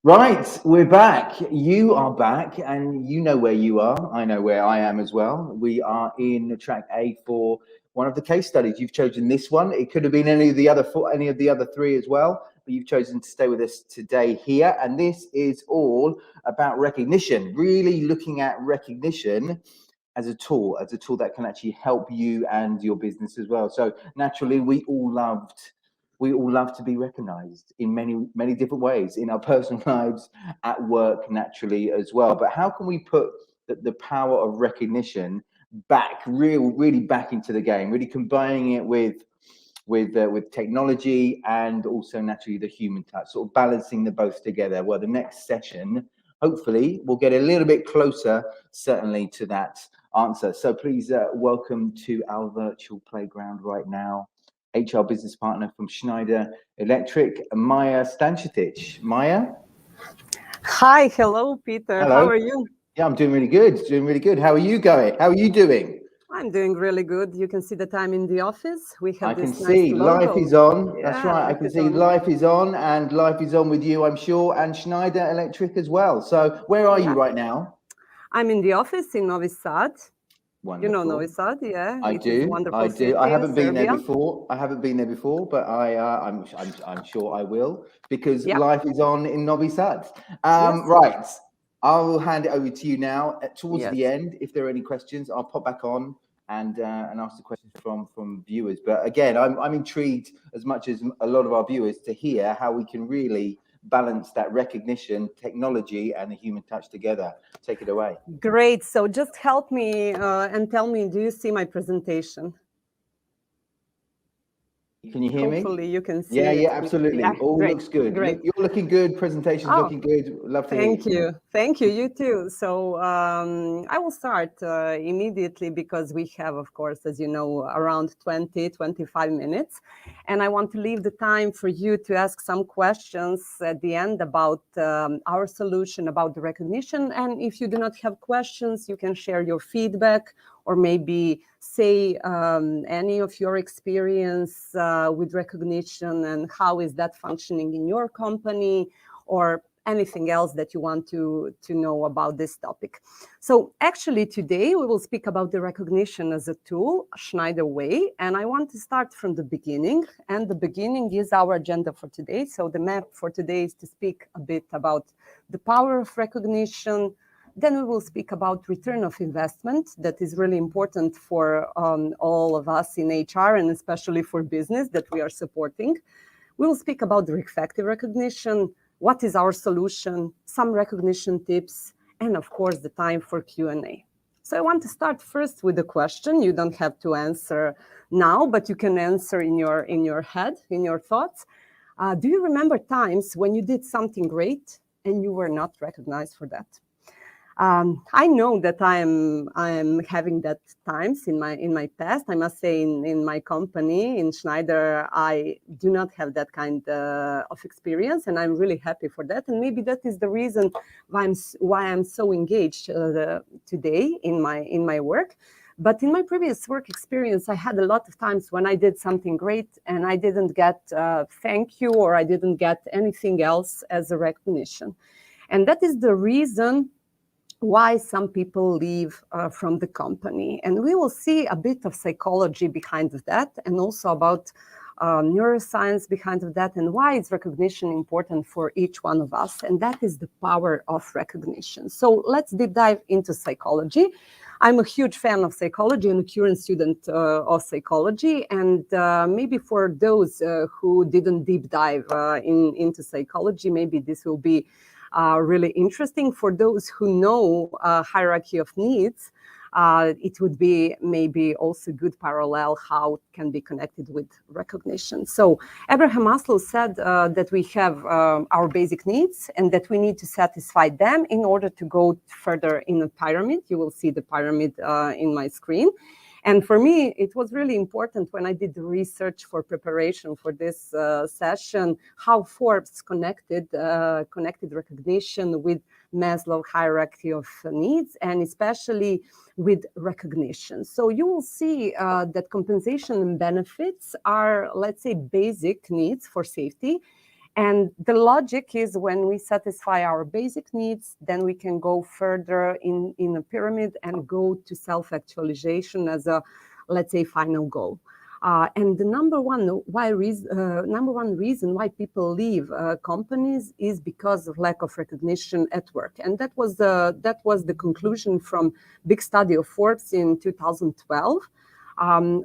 Right, we're back. You are back, and you know where you are. I know where I am as well. We are in track A for one of the case studies. You've chosen this one. It could have been any of the other four, any of the other three as well, but you've chosen to stay with us today here. And this is all about recognition. Really looking at recognition as a tool that can actually help you and your business as well. So naturally, we all love to be recognized in many different ways in our personal lives, at work, naturally as well. But how can we put the power of recognition back, really back into the game, really combining it with technology and also naturally the human touch, sort of balancing the both together? Well, the next session, hopefully, we'll get a little bit closer, certainly, to that answer. So please welcome to our virtual playground right now, HR business partner from Schneider Electric, Maja Stancetic. Maja? Hi, hello, Peter. How Hello. are you? Yeah, I'm doing really good. Doing really good. How are you going? How are you doing? I'm doing really good. You can see that I'm in the office. We I have can this nice see life logo. is on. That's Yeah, right. I life can is see on. life is on, and life is on with you, I'm sure, and Schneider Electric as well. So where are you Yeah, right now? I'm in the office in Novi Sad. You know Novi Wonderful. Sad, yeah. I It is a do. I wonderful do. I city in haven't been there Serbia. before. I haven't been there before, but I'm sure I will, because Yeah, life is on in Novi Sad. yes, Right. I'll hand it over to you now. Towards the yes. end, if there are any questions, I'll pop back on and ask the questions from viewers. But again, I'm intrigued as much as a lot of our viewers to hear how we can really balance that recognition, technology, and the human touch together. Take it away. Great. So just help me and tell me, do you see my presentation? Can you hear me? Hopefully you can Yeah, see yeah, it. absolutely. Yeah, All great, looks good. great. You're looking good. Presentation's Oh, looking good. Love to hear you. thank you. Thank you. You too. So I will start immediately because we have, of course, as you know, around 25 minutes. And I want to leave the time for you to ask some questions at the end about our solution, about the recognition. And if you do not have questions, you can share your feedback or maybe say any of your experience with recognition and how is that functioning in your company, or anything else that you want to know about this topic. So actually today we will speak about the recognition as a tool, Schneider way, and I want to start from the beginning, and the beginning is our agenda for today. So the map for today is to speak a bit about the power of recognition. Then we will speak about return of investment. That is really important for all of us in HR and especially for business that we are supporting. We will speak about the effective recognition, what is our solution, some recognition tips, and of course the time for Q&A. So I want to start first with a question. You don't have to answer now, but you can answer in your head, in your thoughts. Do you remember times when you did something great and you were not recognized for that? I know that I'm having that times in my past. I must say in my company in Schneider, I do not have that kind of experience, and I'm really happy for that. And maybe that is the reason why I'm so engaged today in my work. But in my previous work experience, I had a lot of times when I did something great and I didn't get thank you, or I didn't get anything else as a recognition. And that is the reason why some people leave from the company. And we will see a bit of psychology behind that, and also about neuroscience behind that, and why is recognition important for each one of us. And that is the power of recognition. So let's deep dive into psychology. I'm a huge fan of psychology and a current student of psychology. And maybe for those who didn't deep dive into psychology, maybe this will be really interesting. For those who know hierarchy of needs, it would be maybe also good parallel how it can be connected with recognition. So Abraham Maslow said that we have our basic needs and that we need to satisfy them in order to go further in a pyramid. You will see the pyramid in my screen. And for me, it was really important when I did the research for preparation for this session, how Forbes connected recognition with Maslow hierarchy of needs, and especially with recognition. So you will see that compensation and benefits are, let's say, basic needs for safety. And the logic is when we satisfy our basic needs, then we can go further in a pyramid and go to self-actualization as a, let's say, final goal. And the number one reason why people leave companies is because of lack of recognition at work. And that was the conclusion from big study of Forbes in 2012.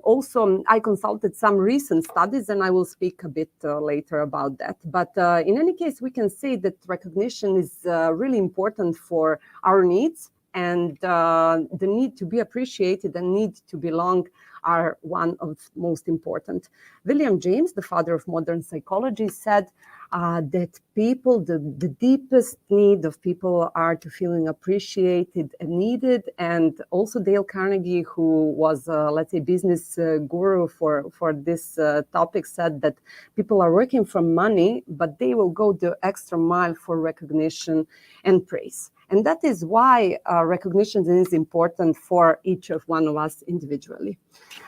Also, I consulted some recent studies, and I will speak a bit later about that. But in any case, we can say that recognition is really important for our needs, and the need to be appreciated and need to belong are one of the most important. William James, the father of modern psychology, said that people, the deepest need of people are to feeling appreciated and needed. And also Dale Carnegie, who was, let's say, business guru for this topic, said that people are working for money, but they will go the extra mile for recognition and praise. And that is why recognition is important for each of one of us individually.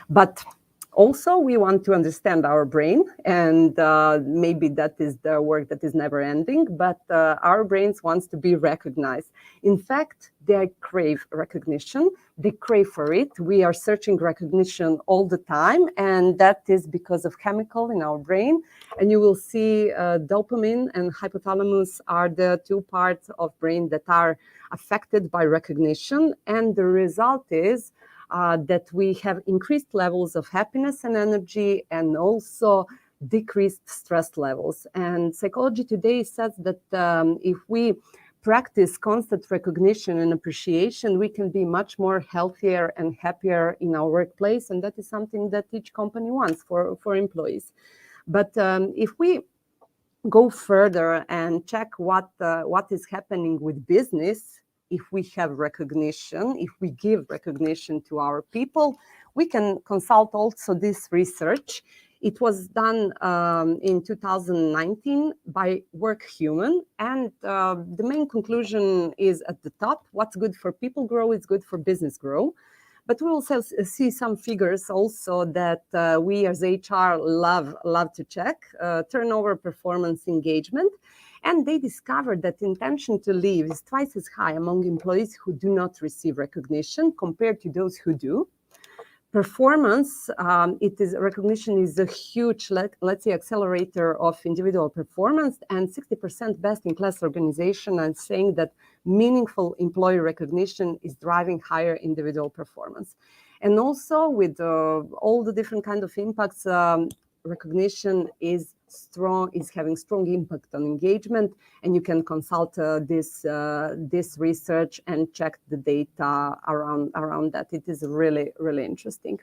But also, we want to understand our brain, and maybe that is the work that is never ending, but our brains wants to be recognized. In fact, they crave recognition. They crave for it. We are searching recognition all the time, and that is because of chemical in our brain. And you will see dopamine and hypothalamus are the two parts of brain that are affected by recognition, and the result is that we have increased levels of happiness and energy, and also decreased stress levels. And psychology today says that if we practice constant recognition and appreciation, we can be much more healthier and happier in our workplace, and that is something that each company wants for employees. But if we go further and check what is happening with business, if we have recognition, if we give recognition to our people, we can consult also this research. It was done in 2019 by WorkHuman, and the main conclusion is at the top: what's good for people grow is good for business grow. But we also see some figures also that we as HR love to check: turnover, performance, engagement. And they discovered that intention to leave is twice as high among employees who do not receive recognition compared to those who do. Performance, recognition is a huge, let's say, accelerator of individual performance, and 60% best-in-class organization are saying that meaningful employee recognition is driving higher individual performance. And also with all the different kind of impacts, recognition is having strong impact on engagement, and you can consult this research and check the data around that. It is really, really interesting.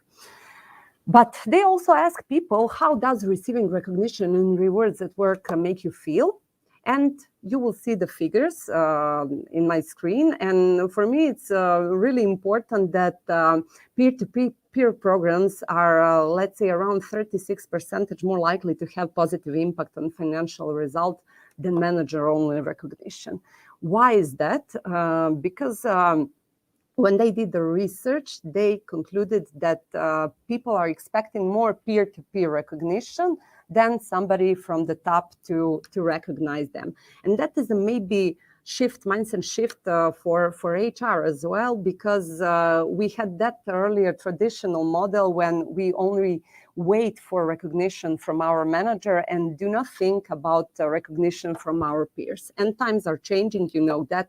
But they also ask people, how does receiving recognition and rewards at work make you feel? And you will see the figures in my screen. And for me, it's really important that peer-to-peer programs are, let's say, around 36% more likely to have positive impact on financial result than manager-only recognition. Why is that? Because when they did the research, they concluded that people are expecting more peer-to-peer recognition than somebody from the top to recognize them. And that is a maybe mindset shift for HR as well, because we had that earlier traditional model when we only wait for recognition from our manager and do not think about recognition from our peers. And times are changing, you know that.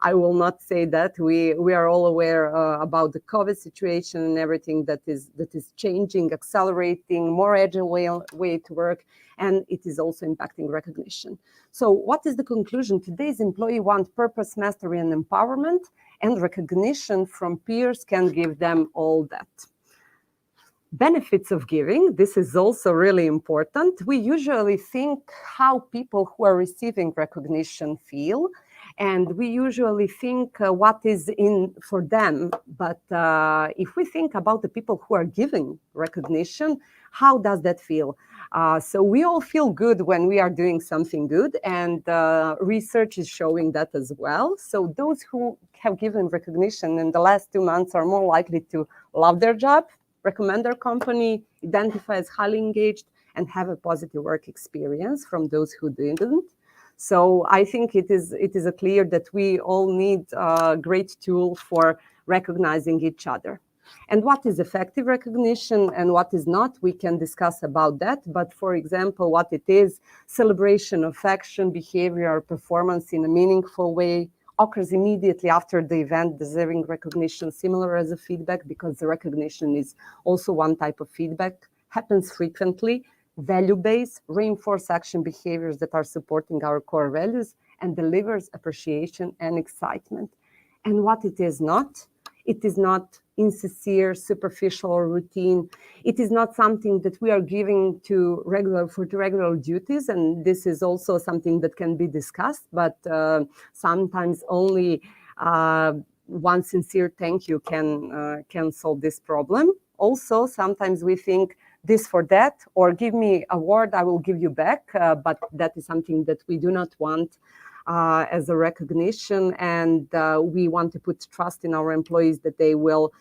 I will not say that. We are all aware about the COVID situation and everything that is changing, accelerating, more agile way to work, and it is also impacting recognition. So what is the conclusion? Today's employee want purpose, mastery, and empowerment, and recognition from peers can give them all that. Benefits of giving, this is also really important. We usually think how people who are receiving recognition feel, and we usually think what is in for them. But if we think about the people who are giving recognition, how does that feel? So we all feel good when we are doing something good, and research is showing that as well. So those who have given recognition in the last 2 months are more likely to love their job, recommend their company, identify as highly engaged, and have a positive work experience from those who didn't. So I think it is clear that we all need a great tool for recognizing each other. And what is effective recognition and what is not, we can discuss about that. But for example, what it is, celebration of action, behavior, or performance in a meaningful way occurs immediately after the event, deserving recognition, similar as a feedback, because the recognition is also one type of feedback, happens frequently, value-based, reinforce action behaviors that are supporting our core values, and delivers appreciation and excitement. And what it is not insincere, superficial, or routine. It is not something that we are giving to regular duties, and this is also something that can be discussed, but sometimes only one sincere thank you can solve this problem. Also, sometimes we think this for that, or give me a award, I will give you back, but that is something that we do not want as a recognition, and we want to put trust in our employees that they will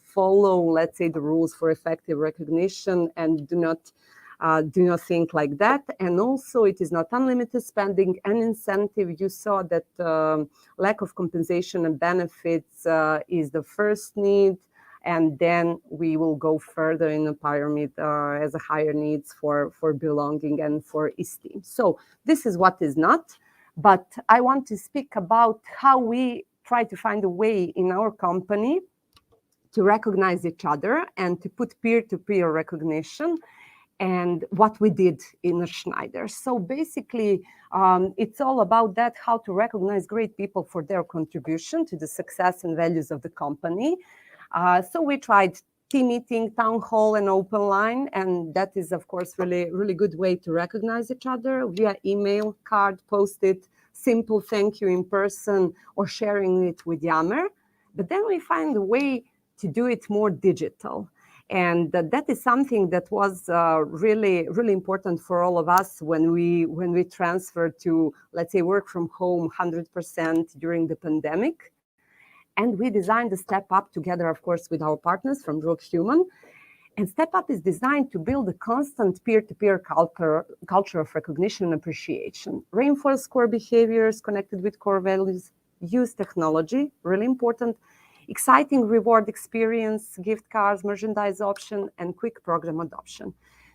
follow, let's say, the rules for effective recognition, and do not think like that. And also, it is not unlimited spending and incentive. You saw that lack of compensation and benefits is the first need, and then we will go further in the pyramid as a higher needs for belonging and for esteem. So this is what is not. But I want to speak about how we try to find a way in our company to recognize each other and to put peer-to-peer recognition, and what we did in Schneider. So basically, it's all about that, how to recognize great people for their contribution to the success and values of the company. So we tried team meeting, town hall, and open line, and that is, of course, really good way to recognize each other via email, card, post-it, simple thank you in person, or sharing it with Yammer. But then we find a way to do it more digital. And that is something that was really important for all of us when we transferred to, let's say, work from home 100% during the pandemic. And we designed the Step Up together, of course, with our partners from Rook Human. And Step Up is designed to build a constant peer-to-peer culture of recognition and appreciation, reinforce core behaviors connected with core values, use technology, really important, exciting reward experience, gift cards, merchandise option, and quick program adoption.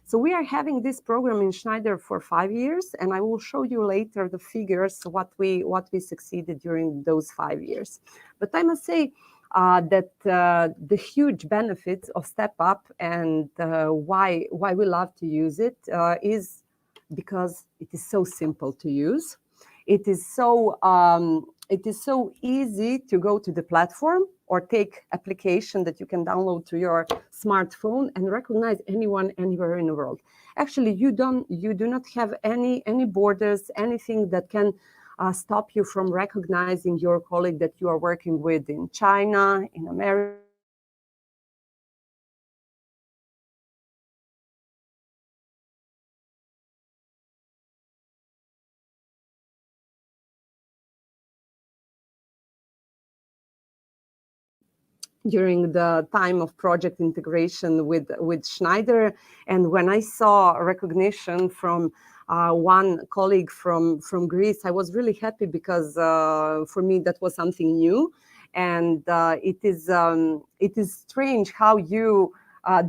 So we are having this program in Schneider for 5 years, and I will show you later the figures, what we succeeded during those 5 years. But I must say that the huge benefits of Step Up and why we love to use it is because it is so simple to use. It is so easy to go to the platform or take application that you can download to your smartphone and recognize anyone anywhere in the world. Actually, you do not have any borders, anything that can stop you from recognizing your colleague that you are working with in China, in America, during the time of project integration with Schneider. And when I saw recognition from one colleague from Greece, I was really happy because for me that was something new. And it is strange how you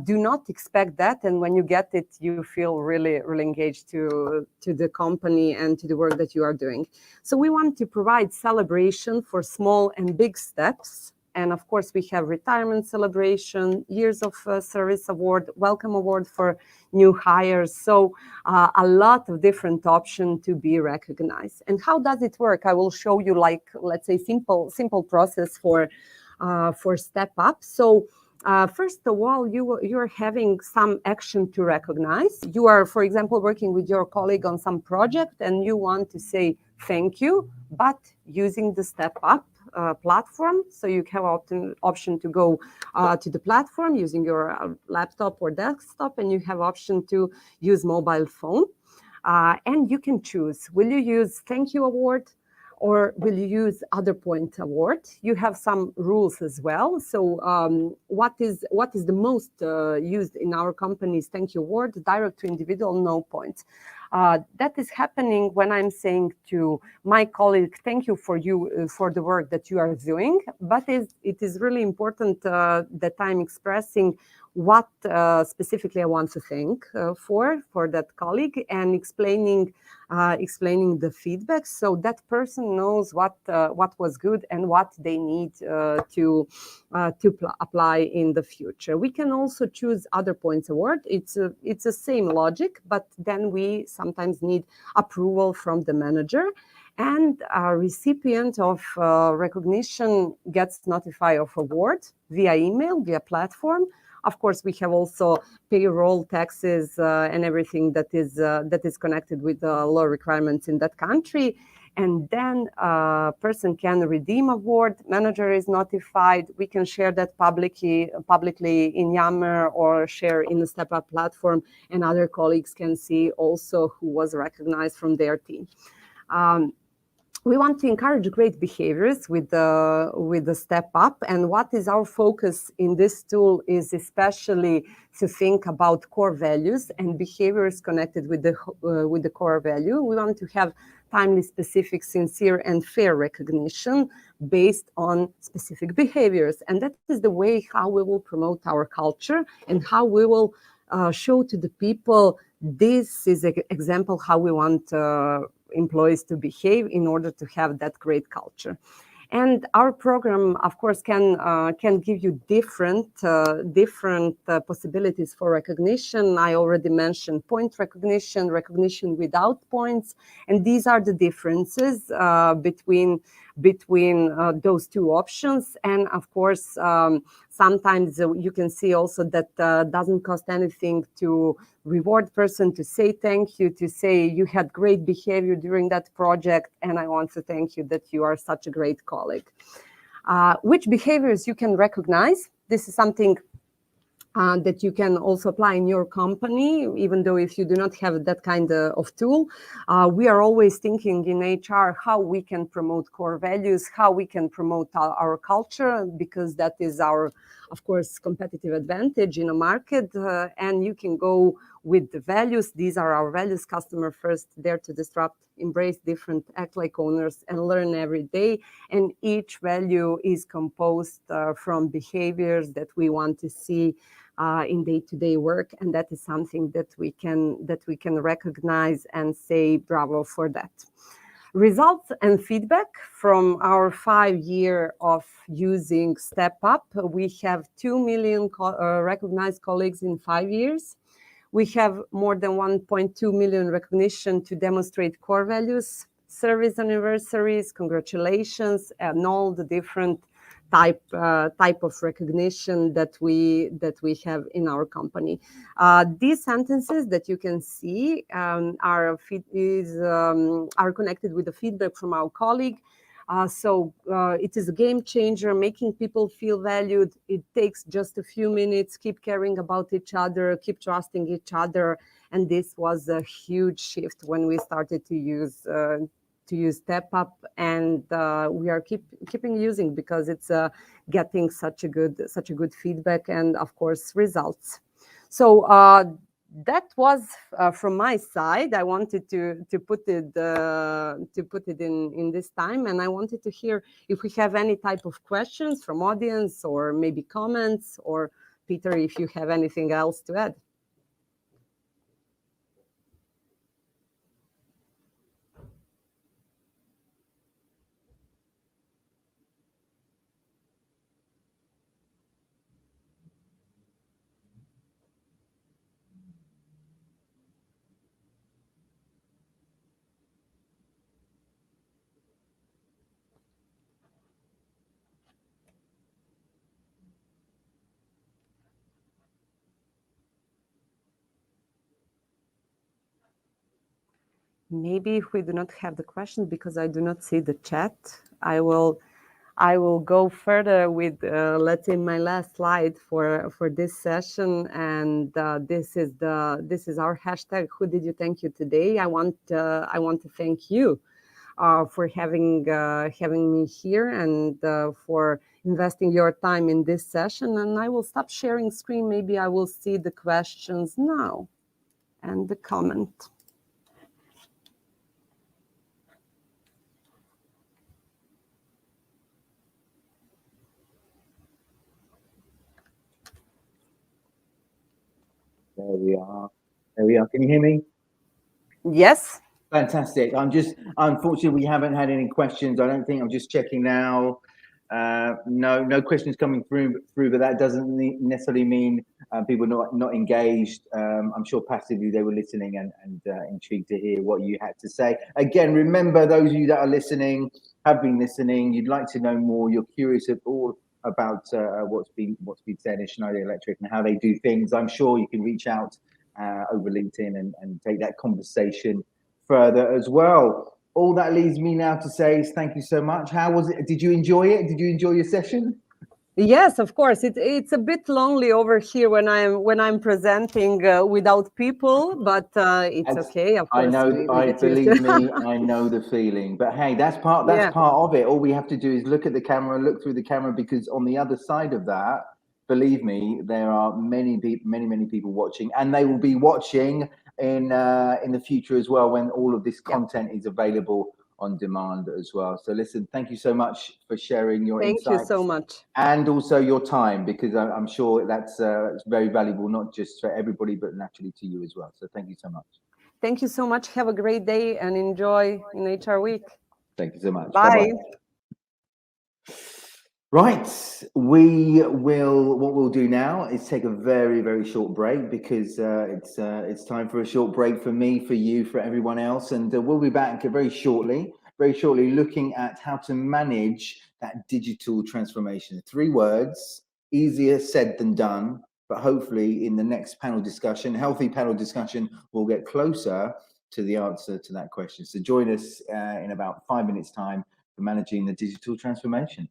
do not expect that, and when you get it, you feel really engaged to the company and to the work that you are doing. So we want to provide celebration for small and big steps. And of course, we have retirement celebration, years of service award, welcome award for new hires. So a lot of different options to be recognized. And how does it work? I will show you, like, let's say, simple process for Step Up. So first of all, you're having some action to recognize. You are, for example, working with your colleague on some project, and you want to say thank you, but using the Step Up platform. So you have option to go to the platform using your laptop or desktop, and you have option to use mobile phone. And you can choose, will you use thank you award? or will you use other point award? You have some rules as well. So what is the most used in our company's thank you award? Direct to individual, no points. That is happening when I'm saying to my colleague, thank you for the work that you are doing. But it is really important that I'm expressing what specifically I want to thank for that colleague, and explaining the feedback, so that person knows what was good and what they need to apply in the future. We can also choose other points award. It's the same logic, but then we sometimes need approval from the manager, and a recipient of recognition gets notified of award via email, via platform. Of course, we have also payroll, taxes, and everything that is connected with the law requirements in that country. And then a person can redeem award. Manager is notified. We can share that publicly in Yammer, or share in the StepUp platform, and other colleagues can see also who was recognized from their team. We want to encourage great behaviors with the Step Up, and what is our focus in this tool is especially to think about core values and behaviors connected with the core value. We want to have timely, specific, sincere, and fair recognition based on specific behaviors, and that is the way how we will promote our culture, and how we will show to the people this is an example how we want employees to behave in order to have that great culture. And our program, of course, can give you different possibilities for recognition. I already mentioned point recognition without points, and these are the differences between those two options. And of course, sometimes you can see also that doesn't cost anything to reward person, to say thank you, to say you had great behavior during that project, and I want to thank you that you are such a great colleague. Which behaviors you can recognize? This is something that you can also apply in your company, even though if you do not have that kind of tool. We are always thinking in HR how we can promote core values, how we can promote our culture, because that is our, of course, competitive advantage in a market. And you can go with the values. These are our values: customer first, dare to disrupt, embrace different, act like owners, and learn every day. And each value is composed from behaviors that we want to see in day-to-day work, and that is something that we can recognize and say bravo for that. Results and feedback from our 5 year of using Step Up. We have 2 million recognized colleagues in 5 years. We have more than 1.2 million recognition to demonstrate core values, service anniversaries, congratulations, and all the different type of recognition that we have in our company. These sentences that you can see are connected with the feedback from our colleague. So it is a game changer, making people feel valued. It takes just a few minutes. Keep caring about each other, keep trusting each other. And this was a huge shift when we started to use Step Up, and we are keeping using, because it's getting such a good feedback, and of course results. So that was from my side. I wanted to put it in this time, and I wanted to hear if we have any type of questions from audience, or maybe comments, or Peter, if you have anything else to add. Maybe if we do not have the questions, because I do not see the chat, I will go further with, let's say, my last slide for this session, and this is our hashtag. Who did you thank you today? I want to thank you. for having me here and for investing your time in this session. And I will stop sharing screen. Maybe I will see the questions now and the comment. There we are. There we are. Can you hear me? Yes. Fantastic. Unfortunately, we haven't had any questions. I don't think. I'm just checking now. No questions coming through, but that doesn't necessarily mean people not engaged. I'm sure passively they were listening and intrigued to hear what you had to say. Again, remember, those of you that are listening, have been listening, you'd like to know more, you're curious at all about what's been said in Schneider Electric and how they do things. I'm sure you can reach out over LinkedIn and take that conversation further as well. All that leaves me now to say is thank you so much. How was it? Did you enjoy it? Did you enjoy your session? Yes, of course. It's a bit lonely over here when I'm presenting without people, but it's okay. Of course, we get used to believe me, I know the feeling. But hey, that's part of it. All we have to do is look at the camera, look through the camera, because on the other side of that, believe me, there are many people watching, and they will be watching in the future as well when all of this content is available on demand as well. So listen, thank you so much for sharing your insights. Thank you so much. And also your time, because I'm sure that's it's very valuable, not just for everybody, but naturally to you as well. So thank you so much. Thank you so much. Have a great day and enjoy in HR Week. Thank you so much. Bye. Bye-bye. Right, what we'll do now is take a very short break, because it's time for a short break for me, for you, for everyone else, and we'll be back very shortly, looking at how to manage that digital transformation. 3 words, easier said than done, but hopefully in the next panel discussion, healthy panel discussion, we'll get closer to the answer to that question. So join us in about 5 minutes time for managing the digital transformation.